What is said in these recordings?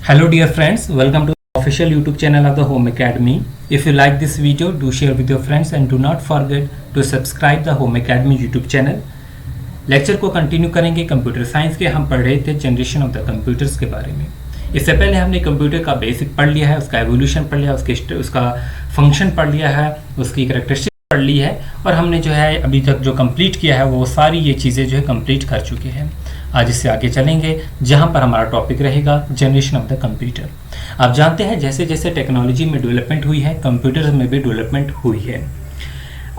Hello dear friends, welcome to the official YouTube channel of the Home Academy. If you like this video, do share with your friends and do not forget to subscribe the Home Academy YouTube channel. Lecture को continue करेंगे। Computer science के हम पढ़ रहे थे generation of the computers के बारे में। इससे पहले हमने कंप्यूटर का बेसिक पढ़ लिया है, उसका एवोल्यूशन पढ़ लिया, उसका फंक्शन पढ़ लिया है, उसकी कैरेक्टरिस्टिक पढ़ ली है और हमने जो है अभी तक जो कंप्लीट किया है वो सारी ये चीज़ें जो है कंप्लीट कर चुके हैं। आज इससे आगे चलेंगे जहाँ पर हमारा टॉपिक रहेगा जनरेशन ऑफ द कंप्यूटर। आप जानते हैं जैसे जैसे टेक्नोलॉजी में डेवलपमेंट हुई है, कंप्यूटर में भी डेवलपमेंट हुई है।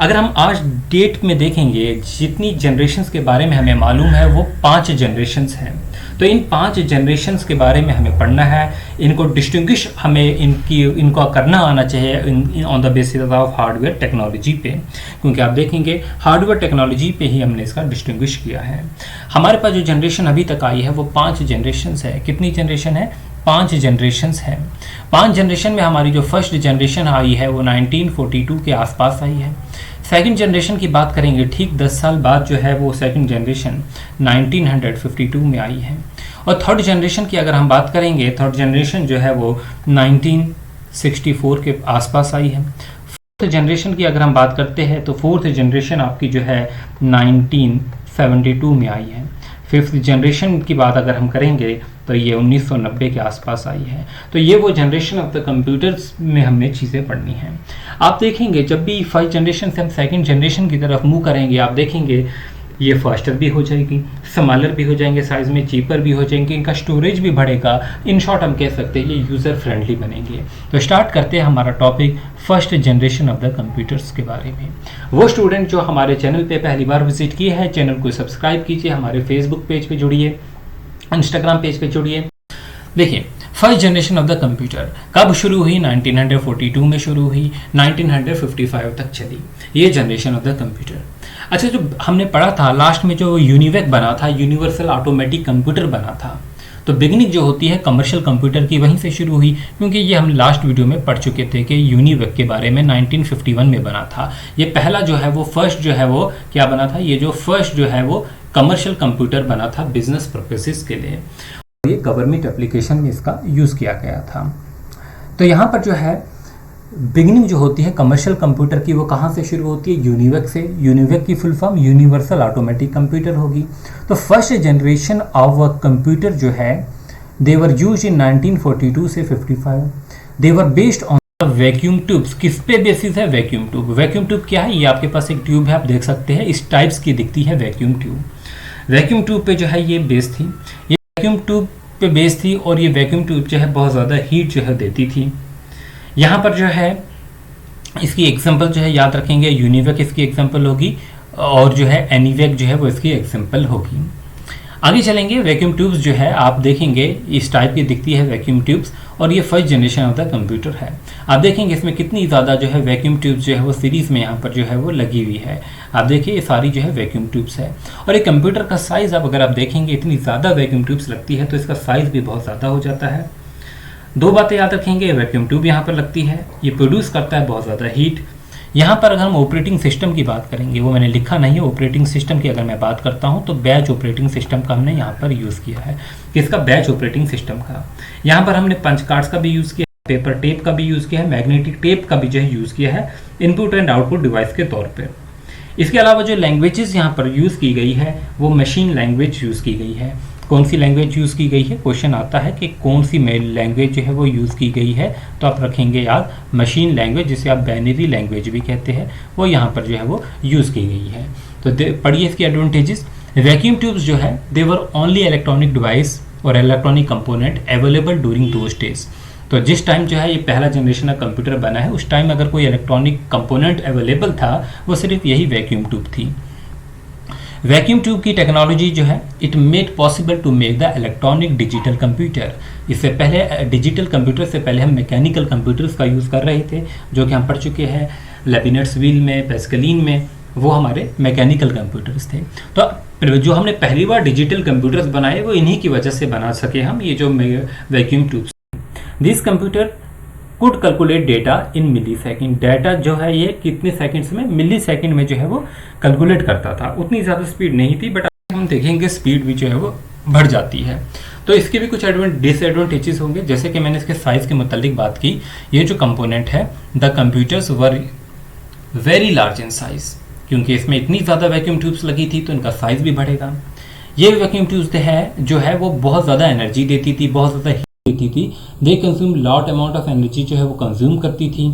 अगर हम आज डेट में देखेंगे जितनी जनरेशन्स के बारे में हमें मालूम है वो 5 जनरेशन्स हैं। तो इन 5 जनरेशन्स के बारे में हमें पढ़ना है, इनको डिस्टिंग्विश हमें इनको करना आना चाहिए on the basis of hardware technology पे, क्योंकि आप देखेंगे हार्डवेयर टेक्नोलॉजी पे ही हमने इसका डिस्टिंग्विश किया है। हमारे पास जो जनरेशन अभी तक आई है वो 5 जनरेशन्स है। कितनी जनरेशन है? 5 जनरेशन्स हैं। 5 जनरेशन में हमारी जो फर्स्ट जनरेशन आई है वो 1942 के आसपास आई है। सेकंड जनरेशन की बात करेंगे, ठीक 10 साल बाद जो है वो सेकंड जनरेशन 1952 में आई है। और थर्ड जनरेशन की अगर हम बात करेंगे, थर्ड जनरेशन जो है वो 1964 के आसपास आई है। फोर्थ जनरेशन की अगर हम बात करते हैं तो फोर्थ जनरेशन आपकी जो है 1972 में आई है। फिफ्थ जनरेशन की बात अगर हम करेंगे तो ये 1990 के आसपास आई है। तो ये वो जनरेशन ऑफ द कंप्यूटर्स में हमने चीज़ें पढ़नी हैं। आप देखेंगे जब भी फर्स्ट जनरेशन से हम सेकंड जनरेशन की तरफ मूव करेंगे, आप देखेंगे ये फास्टर भी हो जाएगी, स्मॉलर भी हो जाएंगे, साइज़ में चीपर भी हो जाएंगे, इनका स्टोरेज भी बढ़ेगा। इन शॉर्ट हम कह सकते हैं ये यूज़र फ्रेंडली बनेंगे। तो स्टार्ट करते हैं हमारा topic first generation of the computers के बारे में। वो स्टूडेंट जो हमारे चैनल पे पहली बार विजिट किए हैं, चैनल को सब्सक्राइब कीजिए, हमारे फेसबुक पेज पे जुड़िए, इंस्टाग्राम पेज पे जुड़िए। देखिए first generation of the computer कब शुरू हुई? 1942 में शुरू हुई, 1955 तक चली ये जनरेशन ऑफ द कंप्यूटर। अच्छा, जो हमने पढ़ा था लास्ट में जो यूनिवेक बना था, यूनिवर्सल ऑटोमेटिक कंप्यूटर बना था, तो बिगनिंग जो होती है कमर्शियल कंप्यूटर की वहीं से शुरू हुई, क्योंकि ये हम लास्ट वीडियो में पढ़ चुके थे कि यूनिवेक के बारे में 1951 में बना था। ये पहला जो है वो फर्स्ट जो है वो क्या बना था? ये जो फर्स्ट जो है वो कमर्शियल कंप्यूटर बना था बिजनेस पर्पसेस के लिए। ये गवर्नमेंट एप्लीकेशन में इसका यूज़ किया गया था। तो यहाँ पर जो है बिगिनिंग जो होती है कमर्शियल कंप्यूटर की वो कहाँ से शुरू होती है? यूनिवेक से। यूनिवेक की full form universal automatic computer होगी। तो first generation of a computer जो है दे वर यूज्ड इन 1942 से 55। They were based on vacuum tubes. किस पे बेसिस है? Vacuum tube. वैक्यूम ट्यूब क्या है? ये आपके पास एक ट्यूब है, आप देख सकते हैं इस टाइप्स की दिखती है वैक्यूम ट्यूब। वैक्यूम ट्यूब पे जो है ये बेस थी, ये वैक्यूम ट्यूब पे बेस थी और ये वैक्यूम ट्यूब जो है बहुत ज़्यादा हीट जो है देती थी। यहाँ पर जो है इसकी एग्जांपल जो है याद रखेंगे, यूनिवेक इसकी एग्जांपल होगी और जो है एनीवेक जो है वो इसकी एग्जांपल होगी। आगे चलेंगे, वैक्यूम ट्यूब्स जो है आप देखेंगे इस टाइप की दिखती है वैक्यूम ट्यूब्स और ये first generation of the computer है। आप देखेंगे इसमें कितनी ज़्यादा जो है वैक्यूम ट्यूब्स जो है वो सीरीज़ में यहाँ पर जो है वो लगी हुई है। आप देखिए ये सारी जो है वैक्यूम ट्यूब्स है और एक कंप्यूटर का साइज़ अगर आप देखेंगे इतनी ज़्यादा वैक्यूम ट्यूब्स लगती है तो इसका साइज़ भी बहुत ज़्यादा हो जाता है। दो बातें याद रखेंगे, वैक्यूम ट्यूब यहाँ पर लगती है, ये प्रोड्यूस करता है बहुत ज़्यादा हीट। यहाँ पर अगर हम ऑपरेटिंग सिस्टम की बात करेंगे, वो मैंने लिखा नहीं है, ऑपरेटिंग सिस्टम की अगर मैं बात करता हूँ तो बैच ऑपरेटिंग सिस्टम का हमने यहाँ पर यूज़ किया है। किसका? बैच ऑपरेटिंग सिस्टम का। यहाँ पर हमने पंच कार्ड्स का भी यूज़ किया है, पेपर टेप का भी यूज़ किया है, मैग्नेटिक टेप का भी जो है यूज़ किया है इनपुट एंड आउटपुट डिवाइस के तौर पर। इसके अलावा जो लैंग्वेजेस यहाँ पर यूज़ की गई है वो मशीन लैंग्वेज यूज़ की गई है। कौन सी लैंग्वेज यूज़ की गई है? क्वेश्चन आता है कि कौन सी लैंग्वेज जो है वो यूज़ की गई है, तो आप रखेंगे याद मशीन लैंग्वेज, जिसे आप बाइनरी लैंग्वेज भी कहते हैं, वो यहाँ पर जो है वो यूज़ की गई है। तो पढ़िए इसके एडवांटेजेस। वैक्यूम ट्यूब्स जो है they were only electronic device और electronic component available during those days. तो जिस टाइम जो है ये पहला जनरेशन का कंप्यूटर बना है उस टाइम अगर कोई इलेक्ट्रॉनिक कंपोनेंट अवेलेबल था वो सिर्फ यही वैक्यूम ट्यूब थी। वैक्यूम ट्यूब की टेक्नोलॉजी जो है it made possible to make the electronic digital computer. इससे पहले डिजिटल कंप्यूटर से पहले हम मैकेनिकल कंप्यूटर्स का यूज़ कर रहे थे, जो कि हम पढ़ चुके हैं लेबिनेट्स व्हील में, पैस्कलिन में, वो हमारे मैकेनिकल कंप्यूटर्स थे। तो जो हमने पहली बार डिजिटल कंप्यूटर्स बनाए वो इन्हीं की वजह से बना सके हम, ये जो vacuum tubes. This computer could calculate data in millisecond. Data जो है ये कितने सेकंड्स में? मिली सेकेंड में जो है वो कैलकुलेट करता था। उतनी ज़्यादा स्पीड नहीं थी, बट हम देखेंगे स्पीड भी जो है वो बढ़ जाती है। तो इसके भी कुछ डिसएडवांटेजेस होंगे, जैसे कि मैंने इसके साइज के मुतालिक बात की। ये जो कंपोनेंट है, the computers were very large in size, क्योंकि इसमें इतनी ज़्यादा वैक्यूम ट्यूब्स लगी थी तो इनका साइज भी बढ़ेगा। ये वैक्यूम ट्यूब्स जो है वो बहुत ज़्यादा एनर्जी देती थी, बहुत ज़्यादा हीट देती थी। They consume lot amount of energy जो है वो कंज्यूम करती थी।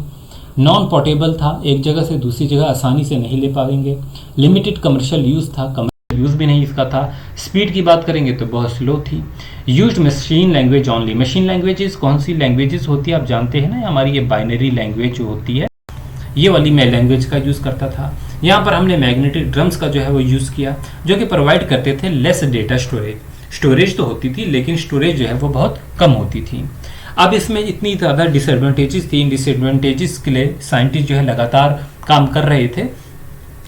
नॉन पोर्टेबल था, एक जगह से दूसरी जगह आसानी से नहीं ले पाएंगे। लिमिटेड कमर्शियल यूज़ था, कमर्शियल यूज़ भी नहीं इसका था। स्पीड की बात करेंगे तो बहुत स्लो थी। Used machine language only. Machine languages कौन सी लैंग्वेजेस होती है आप जानते हैं ना, हमारी ये बाइनरी लैंग्वेज जो होती है, ये वाली मैं लैंग्वेज का यूज़ करता था। यहाँ पर हमने मैग्नेटिक ड्रम्स का जो है वो यूज़ किया, जो कि प्रोवाइड करते थे लेस डेटा स्टोरेज। स्टोरेज तो होती थी लेकिन स्टोरेज जो है वो बहुत कम होती थी। अब इसमें इतनी ज़्यादा डिसएडवांटेजेस थी, इन डिसएडवांटेजेस के लिए साइंटिस्ट जो है लगातार काम कर रहे थे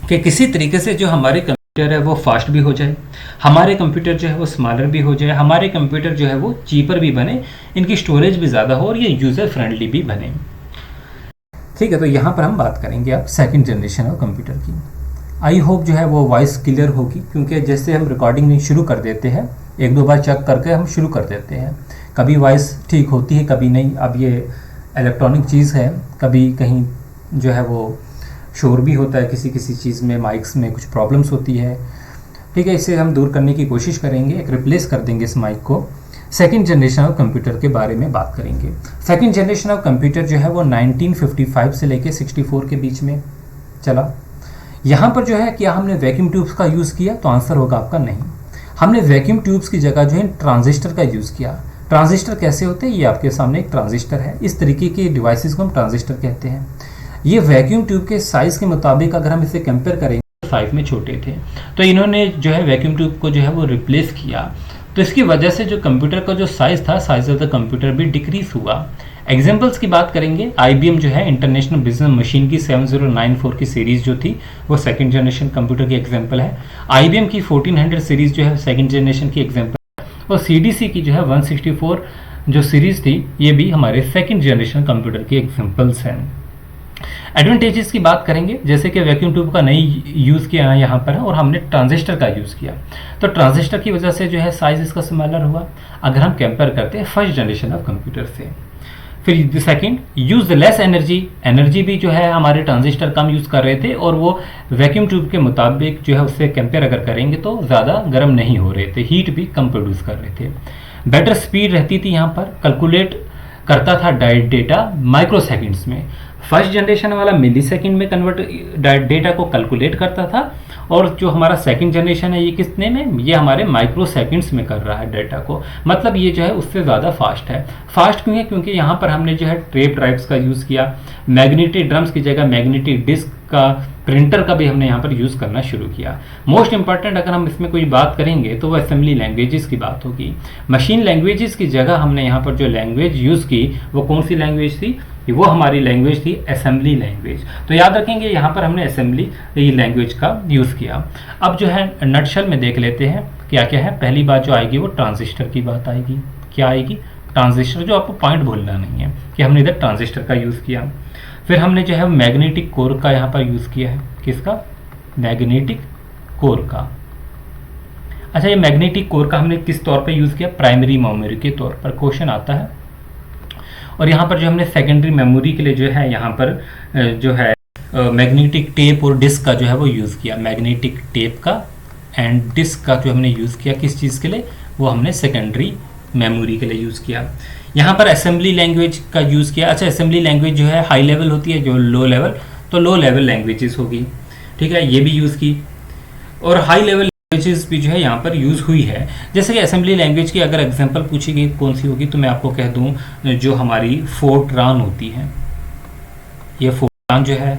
कि किसी तरीके से जो हमारे कंप्यूटर है वो फास्ट भी हो जाए, हमारे कंप्यूटर जो है वो स्मॉलर भी हो जाए, हमारे कंप्यूटर जो है वो चीपर भी बने, इनकी स्टोरेज भी ज़्यादा हो और ये यूज़र फ्रेंडली भी बने। ठीक है, तो यहाँ पर हम बात करेंगे अब सेकंड जनरेशन ऑफ कंप्यूटर की। आई होप जो है वो वॉइस क्लियर होगी, क्योंकि जैसे हम रिकॉर्डिंग शुरू कर देते हैं, एक दो बार चेक करके हम शुरू कर देते हैं, कभी वॉइस ठीक होती है कभी नहीं। अब ये इलेक्ट्रॉनिक चीज़ है, कभी कहीं जो है वो शोर भी होता है, किसी किसी चीज़ में माइक्स में कुछ प्रॉब्लम्स होती है। ठीक है, इसे हम दूर करने की कोशिश करेंगे, एक रिप्लेस कर देंगे इस माइक को। सेकेंड जनरेशन ऑफ कंप्यूटर के बारे में बात करेंगे। सेकेंड जनरेशन ऑफ कंप्यूटर जो है वो 1955 से लेके 64 के बीच में चला। यहाँ पर जो है क्या हमने वैक्यूम ट्यूब्स का यूज़ किया, तो आंसर होगा आपका नहीं। हमने वैक्यूम ट्यूब्स की जगह जो है ट्रांजिस्टर का यूज़ किया। ट्रांजिस्टर कैसे होते हैं, ये आपके सामने एक ट्रांजिस्टर है। इस तरीके के डिवाइसेस को हम ट्रांजिस्टर कहते हैं। ये वैक्यूम ट्यूब के साइज़ के मुताबिक अगर हम इसे कंपेयर करेंगे, साइज में छोटे थे, तो इन्होंने जो है वैक्यूम ट्यूब को जो है वो रिप्लेस किया। तो इसकी वजह से जो कंप्यूटर का जो साइज़ था, साइज ऑफ द कंप्यूटर भी डिक्रीज हुआ। एग्जांपल्स की बात करेंगे, IBM जो है इंटरनेशनल बिजनेस मशीन की 7094 की सीरीज़ जो थी वो सेकंड जनरेशन कंप्यूटर की एग्जांपल है। IBM की 1400 सीरीज़ जो है सेकंड जनरेशन की एग्जांपल है। और CDC की जो है 164 जो सीरीज़ थी, ये भी हमारे सेकंड जनरेशन कंप्यूटर की एग्जांपल्स हैं। एडवांटेजेस की बात करेंगे, जैसे कि वैक्यूम ट्यूब का नहीं यूज़ किया यहाँ पर है और हमने ट्रांजिस्टर का यूज़ किया, तो ट्रांजिस्टर की वजह से जो है साइज इसका स्मॉलर हुआ अगर हम कंपेयर करते हैं फर्स्ट जनरेशन ऑफ कंप्यूटर से। फिर सेकंड, यूज लेस एनर्जी भी जो है हमारे ट्रांजिस्टर कम यूज़ कर रहे थे और वो वैक्यूम ट्यूब के मुताबिक जो है उससे कंपेयर अगर करेंगे तो ज़्यादा गर्म नहीं हो रहे थे, हीट भी कम प्रोड्यूस कर रहे थे। बेटर स्पीड रहती थी, यहाँ पर कैलकुलेट करता था डेटा माइक्रो सेकेंड्स में। फर्स्ट जनरेशन वाला मिली सेकेंड में कन्वर्ट डेटा को कैलकुलेट करता था, और जो हमारा सेकंड जनरेशन है ये कितने में, ये हमारे माइक्रो सेकेंड्स में कर रहा है डेटा को। मतलब ये जो है उससे ज़्यादा फास्ट है। फास्ट क्यों है, क्योंकि यहाँ पर हमने जो है टेप ड्राइव्स का यूज़ किया, मैग्नेटिक ड्रम्स की जगह मैग्नेटिक डिस्क का, प्रिंटर का भी हमने यहाँ पर यूज़ करना शुरू किया। मोस्ट इंपॉर्टेंट अगर हम इसमें कोई बात करेंगे तो वो असेंबली लैंग्वेजेस की बात होगी। मशीन लैंग्वेजेस की जगह हमने यहाँ पर जो लैंग्वेज यूज़ की वो कौन सी लैंग्वेज थी, वो हमारी लैंग्वेज थी असेंबली लैंग्वेज। तो याद रखेंगे यहाँ पर हमने असेंबली लैंग्वेज का यूज़ किया। अब जो है नटशल में देख लेते हैं क्या क्या है। पहली बात जो आएगी वो ट्रांजिस्टर की बात आएगी। क्या आएगी, ट्रांजिस्टर। जो आपको पॉइंट भूलना नहीं है कि हमने इधर ट्रांजिस्टर का यूज़ किया। फिर हमने जो है मैग्नेटिक कोर का यहाँ पर यूज़ किया है। किसका, मैग्नेटिक कोर का। अच्छा, ये मैग्नेटिक कोर का हमने किस तौर पे यूज़ किया, प्राइमरी मेमोरी के तौर पर क्वेश्चन आता है। और यहाँ पर जो हमने सेकेंडरी मेमोरी के लिए जो है यहाँ पर जो है मैग्नेटिक टेप और डिस्क का जो है वो यूज़ किया। मैग्नेटिक टेप का एंड डिस्क का जो हमने यूज़ किया किस चीज़ के लिए, वो हमने सेकेंडरी मेमोरी के लिए यूज़ किया। यहाँ पर असेंबली लैंग्वेज का यूज़ किया। अच्छा, असेंबली लैंग्वेज जो है हाई लेवल होती है, जो लो लेवल, तो लो लेवल लैंग्वेजेस होगी। ठीक है, ये भी यूज़ की। और हाई लेवल लैंग्वेजेस भी जो है यहाँ पर यूज़ हुई है। जैसे कि असेंबली लैंग्वेज की अगर एग्जांपल पूछी गई कौन सी होगी, तो मैं आपको कह दूँ जो हमारी फोर्ट्रान होती है, ये फोर्ट्रान जो है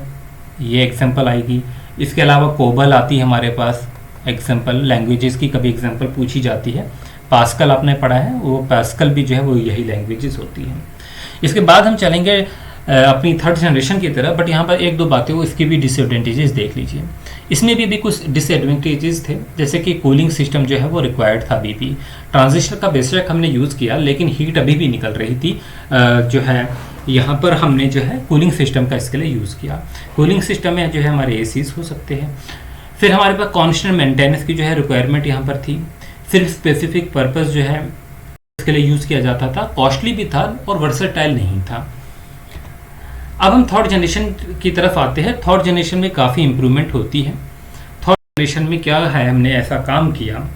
ये एग्जांपल आएगी। इसके अलावा कोबल आती है हमारे पास एग्जांपल लैंग्वेजेस की, कभी एग्जांपल पूछी जाती है। पास्कल आपने पढ़ा है, वो पास्कल भी जो है वो यही लैंग्वेजेस होती हैं। इसके बाद हम चलेंगे अपनी थर्ड जनरेशन की तरफ, बट यहाँ पर एक दो बातें वो इसकी भी डिसएडवांटेजेस देख लीजिए। इसमें भी कुछ डिसएडवांटेजेस थे, जैसे कि कूलिंग सिस्टम जो है वो रिक्वायर्ड था। अभी भी ट्रांजिस्टर का बेशक हमने यूज़ किया, लेकिन हीट अभी भी निकल रही थी। जो है यहाँ पर हमने जो है कूलिंग सिस्टम का इसके लिए यूज़ किया। कूलिंग सिस्टम में जो है हमारे एसीज हो सकते हैं। फिर हमारे पास कॉन्स्टेंट मेंटेनेंस की जो है रिक्वायरमेंट यहाँ पर थी। फिर स्पेसिफिक पर्पस जो है उसके लिए यूज़ किया जाता था, कॉस्टली भी था और वर्सेटाइल नहीं था। अब हम थर्ड जनरेशन की तरफ आते हैं। थर्ड जनरेशन में काफ़ी इंप्रूवमेंट होती है। थर्ड जनरेशन में क्या है, हमने ऐसा काम किया,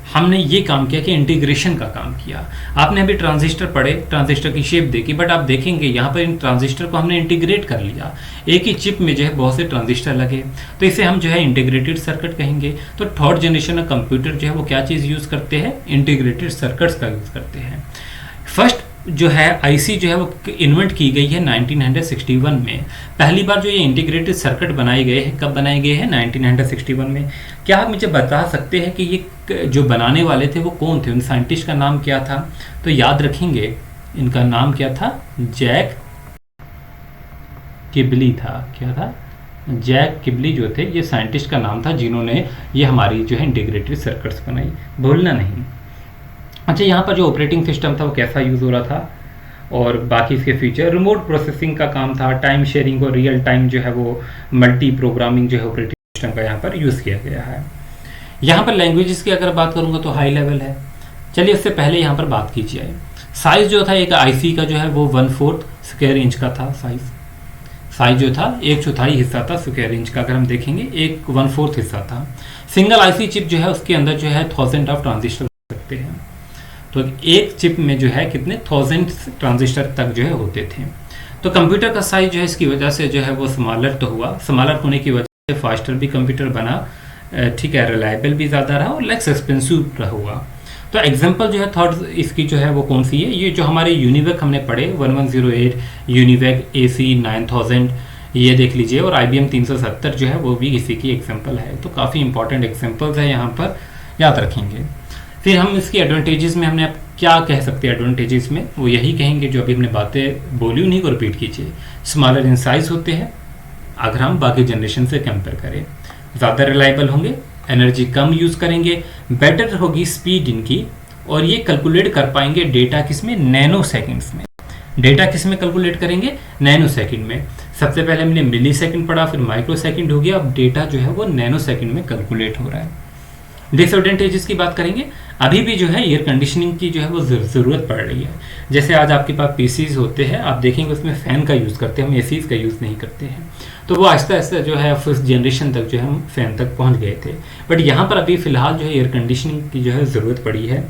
हमने ये काम किया कि इंटीग्रेशन का काम किया। आपने अभी ट्रांजिस्टर पढ़े, ट्रांजिस्टर की शेप देखी, बट आप देखेंगे यहाँ पर इन ट्रांजिस्टर को हमने इंटीग्रेट कर लिया। एक ही चिप में जो है बहुत से ट्रांजिस्टर लगे, तो इसे हम जो है इंटीग्रेटेड सर्किट कहेंगे। तो थर्ड जनरेशन का कंप्यूटर जो है वो क्या चीज़ यूज़ करते हैं, इंटीग्रेटेड सर्किट्स का यूज़ करते हैं। फर्स्ट जो है आईसी जो है वो इन्वेंट की गई है 1961 में। पहली बार जो ये इंटीग्रेटेड सर्किट बनाए गए हैं, कब बनाए गए हैं, 1961 में। क्या आप मुझे बता सकते हैं कि ये जो बनाने वाले थे वो कौन थे, उन साइंटिस्ट का नाम क्या था? तो याद रखेंगे इनका नाम क्या था, जैक किबली था। क्या था, जैक किबली जो थे, ये साइंटिस्ट का नाम था जिन्होंने ये हमारी जो है इंटीग्रेटेड सर्किट्स बनाई, भूलना नहीं। अच्छा, यहाँ पर जो ऑपरेटिंग सिस्टम था वो कैसा यूज़ हो रहा था और बाकी इसके फीचर, रिमोट प्रोसेसिंग का काम था, टाइम शेयरिंग और रियल टाइम जो है वो मल्टी प्रोग्रामिंग जो है ऑपरेटिंग सिस्टम का यहाँ पर यूज़ किया गया है। यहाँ पर लैंग्वेजेस की अगर बात करूँगा तो हाई लेवल है। चलिए उससे पहले यहाँ पर बात कीजिए। साइज़ जो था एक आईसी का जो है वो 1/4 स्क्वायर इंच का था। साइज जो था 1/4 हिस्सा था स्क्वायर इंच का। अगर हम देखेंगे 1/4 हिस्सा था। सिंगल आईसी चिप जो है उसके अंदर जो है 1000 ऑफ ट्रांजिस्टर सकते हैं। तो एक चिप में जो है कितने 1000 ट्रांजिस्टर तक जो है होते थे। तो कंप्यूटर का साइज जो है इसकी वजह से जो है वो स्मॉलर तो हुआ, स्मॉलर होने की वजह से फास्टर भी कंप्यूटर बना, ठीक है, रिलायबल भी ज़्यादा रहा और लेस एक्सपेंसिव हुआ। तो एग्जांपल जो है थर्ड इसकी जो है वो कौन सी है, ये जो हमारे यूनिवेक हमने पढ़े 1108, यूनिवेक AC 9000, ये देख लीजिए, और IBM 370 जो है वो भी इसी की एग्जांपल है। तो काफ़ी इंपॉर्टेंट एग्जांपल्स है यहाँ पर, याद रखेंगे। फिर हम इसकी एडवांटेजेस में हमने क्या कह सकते हैं, एडवांटेजेस में वो यही कहेंगे जो अभी हमने बातें बोली उन्हीं को रिपीट कीजिए। स्मॉलर इन साइज होते हैं अगर हम बाकी जनरेशन से कंपेयर करें, ज़्यादा रिलायबल होंगे, एनर्जी कम यूज़ करेंगे, बेटर होगी स्पीड इनकी, और ये कैलकुलेट कर पाएंगे डेटा किसमें, नैनो सेकेंड्स में। डेटा किस में कैलकुलेट करेंगे, नैनो सेकेंड में। सबसे पहले हमने मिली सेकेंड पढ़ा, फिर माइक्रो सेकेंड हो गया, अब डेटा जो है वो नैनो सेकेंड में कैलकुलेट हो रहा है। डिसएडवांटेजेस की बात करेंगे, अभी भी जो है एयर कंडीशनिंग की जो है वो ज़रूरत पड़ रही है। जैसे आज आपके पास पीसीज होते हैं, आप देखेंगे उसमें फ़ैन का यूज़ करते हैं, हम एसीज का यूज़ नहीं करते हैं। तो वो आहिस्ता आहिस्ता जो है फर्स्ट जनरेशन तक जो है हम फ़ैन तक पहुंच गए थे, बट यहाँ पर अभी फ़िलहाल जो है एयर कंडीशनिंग की जो है ज़रूरत पड़ी है।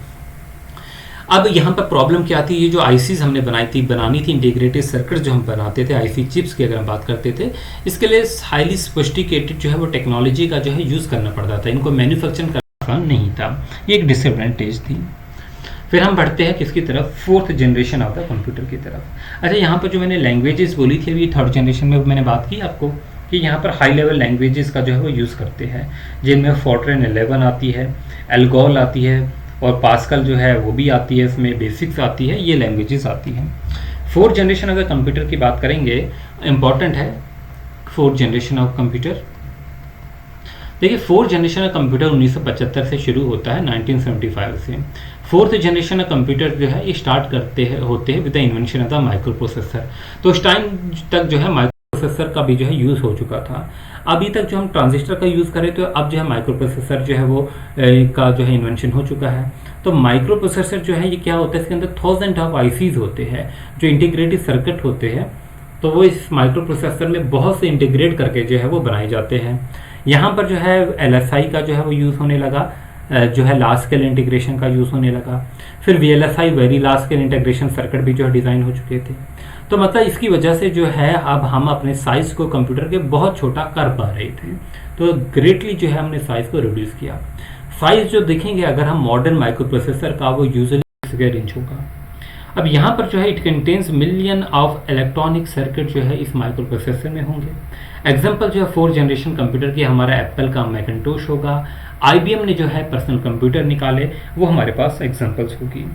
अब यहाँ पर प्रॉब्लम क्या थी, ये जो आईसीज हमने बनानी थी इंटीग्रेटेड सर्किट जो हम बनाते थे, आईसी चिप्स की अगर हम बात करते थे, इसके लिए हाईली सोफिस्टिकेटेड जो है वो टेक्नोलॉजी का जो है यूज़ करना पड़ता था, इनको मैन्युफैक्चरिंग करना आसान नहीं था, ये एक डिसएडवांटेज थी। फिर हम बढ़ते हैं किसकी तरफ, fourth generation of the computer की तरफ। अच्छा, यहाँ पर जो मैंने लैंग्वेजेस बोली थी अभी थर्ड जनरेशन में मैंने बात की आपको कि यहाँ पर हाई लेवल लैंग्वेजेस का जो है वो यूज़ करते हैं, जिनमें फोर्ट्रेन 11 आती है, एल्गोल आती है, और पास्कल जो है वो भी आती है, इसमें बेसिक्स आती है, ये लैंग्वेजेस आती हैं। फोर्थ जनरेशन अगर कंप्यूटर की बात करेंगे, इम्पॉर्टेंट है फोर्थ जनरेशन ऑफ कंप्यूटर। देखिए, फोर्थ जनरेशन का कंप्यूटर 1975 से शुरू होता है, 1975 से। फोर्थ जनरेशन का कंप्यूटर जो है ये स्टार्ट होते हैं with the invention of the micro processor. तो उस टाइम तक जो है माइक्रो प्रोसेसर का भी जो है यूज़ हो चुका था। अभी तक जो हम ट्रांजिस्टर का यूज़ करें, तो अब जो है माइक्रो प्रोसेसर जो है वो का जो है इन्वेंशन हो चुका है। तो माइक्रो प्रोसेसर जो है ये क्या होता है, इसके अंदर 1000 ऑफ आईसीज होते हैं जो इंटीग्रेटेड सर्किट होते हैं। तो वो इस माइक्रो प्रोसेसर में बहुत से इंटीग्रेट करके जो है वो बनाए जाते हैं। यहाँ पर जो है एलएसआई का जो है वो यूज़ होने लगा, जो है लार्ज स्केल इंटीग्रेशन का यूज़ होने लगा। फिर VLSI very large scale integration circuit भी जो है डिज़ाइन हो चुके थे। तो मतलब इसकी वजह से जो है अब हम अपने साइज़ को कंप्यूटर के बहुत छोटा कर पा रहे थे। तो ग्रेटली जो है हमने साइज़ को रिड्यूस किया। साइज़ जो देखेंगे अगर हम मॉडर्न माइक्रो प्रोसेसर का, वो यूजुअली 6 इंच होगा। अब यहाँ पर जो है it contains million of electronic circuit जो है इस माइक्रो प्रोसेसर में होंगे। एग्जाम्पल जो है फोर्थ जनरेशन कंप्यूटर की हमारा एप्पल का मैकिन्टोश होगा, IBM ने जो है पर्सनल कंप्यूटर निकाले, वो हमारे पास एग्जाम्पल्स होगी।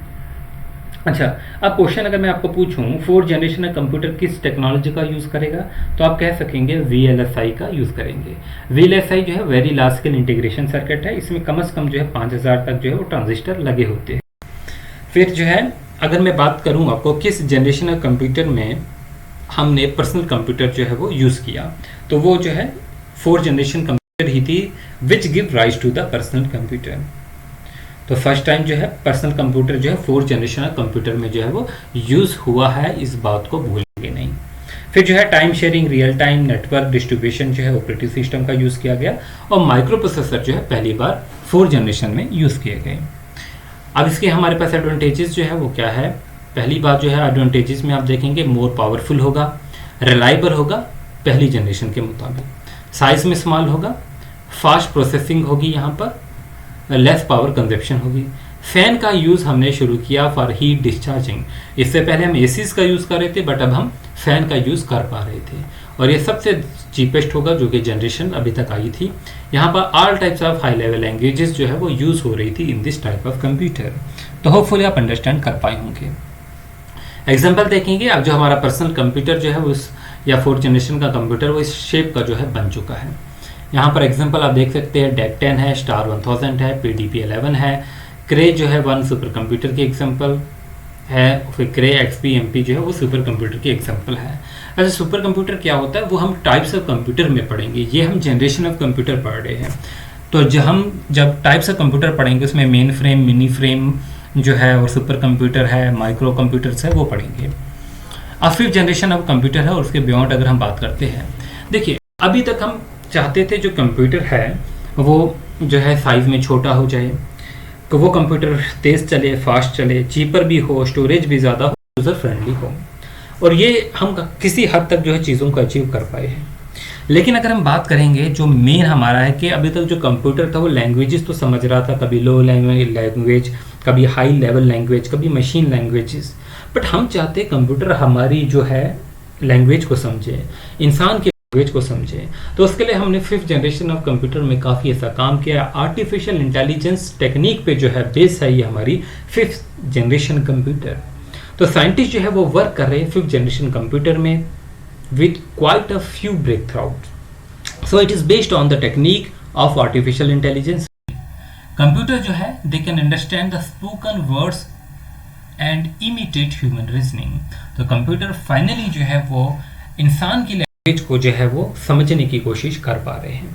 अच्छा, अब क्वेश्चन अगर मैं आपको पूछूं फोर्थ जनरेशन का कंप्यूटर किस टेक्नोलॉजी का यूज़ करेगा, तो आप कह सकेंगे VLSI का यूज़ करेंगे। VLSI जो है very large scale integration circuit है, इसमें कम से कम जो है 5000 तक जो है वो ट्रांजिस्टर लगे होते हैं। फिर जो है अगर मैं बात करूं आपको किस जनरेशन का कंप्यूटर में हमने पर्सनल कंप्यूटर जो है वो यूज़ किया, तो वो जो है फोर्थ जनरेशन कंप्यूटर ही थी which give rise to the personal computer. तो फर्स्ट टाइम जो है पर्सनल कंप्यूटर जो है 4th जनरेशन कंप्यूटर में जो है वो यूज़ हुआ है, इस बात को भूलेंगे नहीं। फिर जो है time sharing, real time network distribution जो है ऑपरेटिंग सिस्टम का यूज़ किया गया, और माइक्रो प्रोसेसर जो है पहली बार 4th जनरेशन में यूज़ किए गए। अब इसके हमारे पास एडवांटेजेस जो है वो क्या है। पहली बात जो है एडवांटेजेस में आप देखेंगे मोर पावरफुल होगा, रिलायबल होगा पहली जनरेशन के मुताबिक, साइज में स्मॉल होगा, फास्ट प्रोसेसिंग होगी, यहाँ पर लेस पावर कंजप्शन होगी। फैन का यूज़ हमने शुरू किया फॉर हीट डिस्चार्जिंग। इससे पहले हम एसीज का यूज़ कर रहे थे, बट अब हम फैन का यूज़ कर पा रहे थे, और ये सबसे चीपेस्ट होगा जो कि जनरेशन अभी तक आई थी। यहाँ पर all types of high level languages जो है वो यूज़ हो रही थी in this type of computer. तो होपफुली आप अंडरस्टैंड कर पाए होंगे। एग्जाम्पल देखेंगे, अब जो हमारा पर्सनल कंप्यूटर जो है उस या 4th जनरेशन का कंप्यूटर वो इस शेप का जो है बन चुका है। यहाँ पर एग्जांपल आप देख सकते हैं, डेक 10 है, स्टार 1000 है, PDP 11 है, क्रे जो है 1 सुपर कंप्यूटर की एग्जांपल है, फिर क्रे XP MP जो है वो सुपर कंप्यूटर की एग्जांपल है। अच्छा, सुपर कंप्यूटर क्या होता है वो हम टाइप्स ऑफ कंप्यूटर में पढ़ेंगे, ये हम जनरेशन ऑफ कंप्यूटर पढ़ रहे हैं। तो जब टाइप्स ऑफ कंप्यूटर पढ़ेंगे उसमें मेन फ्रेम, मिनी फ्रेम जो है, और सुपर कंप्यूटर है, माइक्रो कंप्यूटर्स है, वो पढ़ेंगे। अब 5th जनरेशन ऑफ कंप्यूटर है, और उसके बियॉन्ड अगर हम बात करते हैं, देखिए अभी तक हम चाहते थे जो कंप्यूटर है वो जो है साइज में छोटा हो जाए, तो वो कंप्यूटर तेज़ चले, फास्ट चले, चीपर भी हो, स्टोरेज भी ज़्यादा हो, यूज़र फ्रेंडली हो, और ये हम किसी हद तक जो है चीज़ों को अचीव कर पाए हैं। लेकिन अगर हम बात करेंगे जो मेन हमारा है कि अभी तक जो कंप्यूटर था वो लैंग्वेजेस तो समझ रहा था, कभी लो लैंग्वेज, कभी हाई लेवल लैंग्वेज, कभी मशीन लैंग्वेजेस, बट हम चाहते हैं कंप्यूटर हमारी जो है लैंग्वेज को समझे, इंसान की लैंग्वेज को समझे। तो उसके लिए हमने 5th जनरेशन ऑफ कंप्यूटर में काफ़ी ऐसा काम किया। आर्टिफिशियल इंटेलिजेंस टेक्निक पे जो है बेस है ये हमारी 5th जनरेशन कंप्यूटर। तो साइंटिस्ट जो है वो वर्क कर रहे हैं 5th जनरेशन कंप्यूटर में with quite a few breakthroughs. So it is based on the technique of artificial intelligence. Computer जो है they can understand the spoken words and imitate human reasoning. तो कंप्यूटर फाइनली जो है वो इंसान की language को जो है वो समझने की कोशिश कर पा रहे हैं।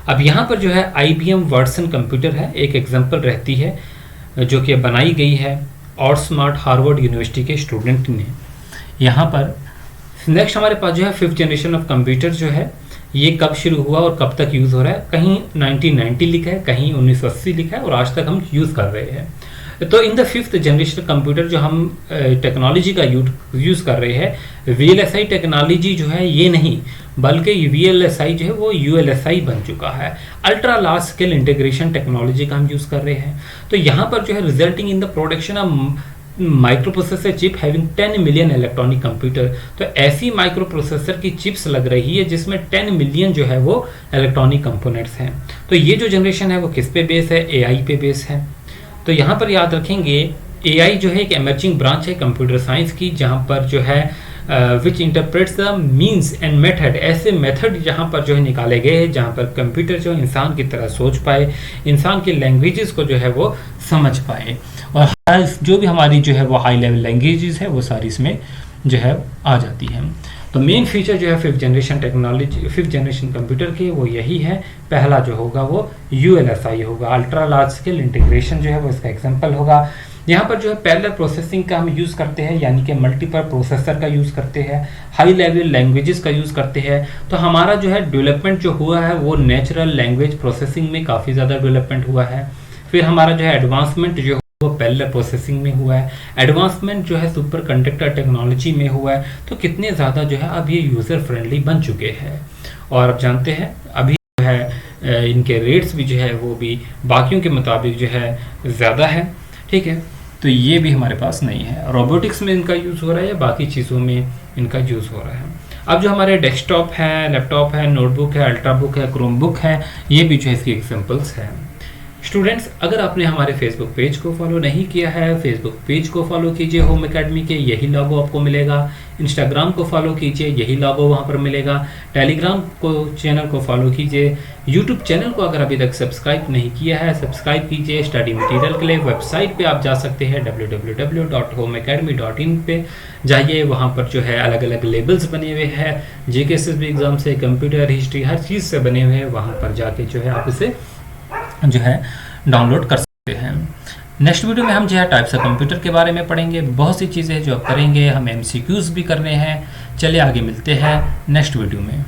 अब यहाँ पर जो है IBM वाटसन कंप्यूटर है, एक एग्जांपल रहती है जो कि बनाई गई है और स्मार्ट हार्वर्ड यूनिवर्सिटी के स्टूडेंट ने। यहाँ पर नेक्स्ट हमारे पास जो है 5th जनरेशन ऑफ कंप्यूटर जो है ये कब शुरू हुआ और कब तक यूज़ हो रहा है। कहीं 1990 लिखा है, कहीं 1980 लिखा है, और आज तक हम यूज़ कर रहे हैं। तो in the 5th generation computer जो हम टेक्नोलॉजी का यूज़ कर रहे हैं, VLSI टेक्नोलॉजी जो है ये नहीं, बल्कि VLSI जो है वो ULSI बन चुका है। Ultra large scale integration technology का हम यूज़ कर रहे हैं। तो यहाँ पर जो है resulting in the production of micro processor chip having 10 million electronic computer. तो ऐसी माइक्रो प्रोसेसर की चिप्स लग रही है जिसमें 10 मिलियन जो है वो इलेक्ट्रॉनिक कंपोनेंट्स हैं। तो ये जो जनरेशन है वो किस पे बेस है, AI पे बेस है। तो यहाँ पर याद रखेंगे AI जो है एक एमर्जिंग ब्रांच है कंप्यूटर साइंस की, जहाँ पर जो है which interprets the means and method, ऐसे मेथड जहाँ पर जो है निकाले गए हैं जहाँ पर कंप्यूटर जो इंसान की तरह सोच पाए, इंसान की लैंग्वेजेस को जो है वो समझ पाए, और जो भी हमारी जो है वो हाई लेवल लैंग्वेजेस है वो सारी इसमें जो है आ जाती है। तो मेन फीचर जो है 5th generation technology 5th generation computer के वो यही है। पहला जो होगा वो ULSI होगा, अल्ट्रा लार्ज स्केल इंटीग्रेशन जो है वो इसका एग्जांपल होगा। यहाँ पर जो है पैरेलल प्रोसेसिंग का हम यूज़ करते हैं, यानी कि मल्टीपल प्रोसेसर का यूज़ करते हैं, हाई लेवल लैंग्वेजेस का यूज़ करते हैं। तो हमारा जो है डेवलपमेंट जो हुआ है वो नेचुरल लैंग्वेज प्रोसेसिंग में काफ़ी ज़्यादा डेवलपमेंट हुआ है। फिर हमारा जो है एडवांसमेंट जो वो पैरेलल प्रोसेसिंग में हुआ है, एडवांसमेंट जो है सुपर कंडक्टर टेक्नोलॉजी में हुआ है। तो कितने ज़्यादा जो है अब ये यूज़र फ्रेंडली बन चुके हैं, और अब जानते हैं अभी जो है इनके रेट्स भी जो है वो भी बाकियों के मुताबिक जो है ज़्यादा है। ठीक है, तो ये भी हमारे पास नहीं है। रोबोटिक्स में इनका यूज़ हो रहा है या बाकी चीज़ों में इनका यूज़ हो रहा है। अब जो हमारे डेस्कटॉप है, लैपटॉप है, नोटबुक है, अल्ट्राबुक है, क्रोमबुक है, ये भी जो है इसकी एग्जांपल्स हैं। स्टूडेंट्स, अगर आपने हमारे फेसबुक पेज को फॉलो नहीं किया है, फेसबुक पेज को फॉलो कीजिए होम एकेडमी के, यही लोगो आपको मिलेगा। इंस्टाग्राम को फॉलो कीजिए, यही लोगो वहाँ पर मिलेगा। टेलीग्राम को चैनल को फॉलो कीजिए। यूट्यूब चैनल को अगर अभी तक सब्सक्राइब नहीं किया है, सब्सक्राइब कीजिए। स्टडी मटेरियल के लिए वेबसाइट पे आप जा सकते हैं www.homeacademy.in पे जाइए। वहाँ पर जो है अलग अलग लेबल्स बने हुए हैं, GK एग्जाम से, कंप्यूटर हिस्ट्री, हर चीज़ से बने हुए हैं। वहाँ पर जाके जो है आप इसे जो है डाउनलोड कर सकते हैं। नेक्स्ट वीडियो में हम जो है टाइप्स ऑफ कंप्यूटर के बारे में पढ़ेंगे। बहुत सी चीज़ें जो आप करेंगे, हमें MCQs भी करने हैं। चलिए आगे मिलते हैं नेक्स्ट वीडियो में।